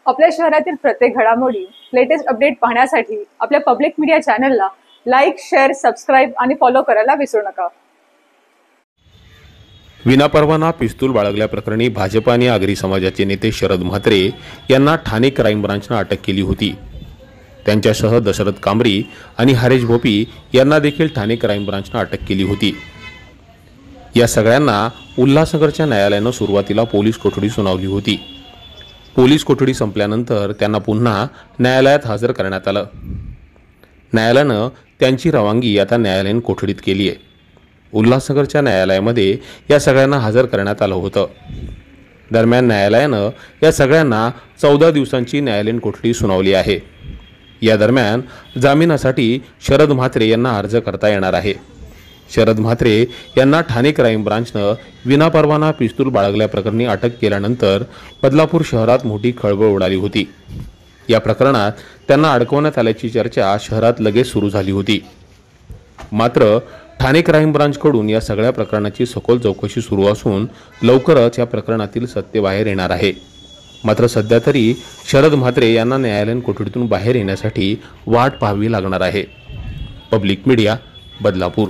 आपल्या शहरातील प्रत्येक घडामोडी, लेटेस्ट अपडेट पाहण्यासाठी आपल्या पब्लिक मीडिया चॅनलला लाईक, शेअर, सबस्क्राईब आणि फॉलो करायला विसरू नका। विनापरवाना पिस्तूल बाळगल्याप्रकरणी भाजप आणि आगरी समाजाचे नेते शरद म्हात्रे यांना ठाणे क्राईम ब्रांचने अटक केली होती। त्यांच्यासह दशरथ कांबरी आणि हरेश भोपी यांना देखील ठाणे क्राईम ब्रांचने अटक केली होती। या सगळ्यांना उल्हासनगरच्या न्यायालयाने सुरुवातीला पोलीस कोठडी सुनावली होती। पोलीस कोठडी संपल्यानंतर त्यांना पुन्हा न्यायालयात हजर करण्यात आलं। न्यायालयानं त्यांची रवानगी आता न्यायालयीन कोठडीत केली आहे। उल्हासनगरच्या न्यायालयामध्ये या सगळ्यांना हजर करण्यात आलं होतं। दरम्यान न्यायालयानं या सगळ्यांना 14 दिवसांची न्यायालयीन कोठडी सुनावली आहे। या दरम्यान जामिनासाठी शरद म्हात्रे यांना अर्ज करता येणार आहे। शरद म्हात्रे यांना ठाणे क्राईम ब्रांचनं विनापरवाना पिस्तूल बाळगल्याप्रकरणी अटक केल्यानंतर बदलापूर शहरात मोठी खळबळ उडाली होती। या प्रकरणात त्यांना अडकवण्यात आल्याची चर्चा शहरात लगेच सुरू झाली होती। मात्र ठाणे क्राईम ब्रांचकडून या सगळ्या प्रकरणाची सखोल चौकशी सुरू असून लवकरच या प्रकरणातील सत्य बाहेर येणार आहे। मात्र सध्या तरी शरद म्हात्रे यांना न्यायालयीन कोठडीतून बाहेर येण्यासाठी वाट पाहावी लागणार आहे। Public media, Badlapur.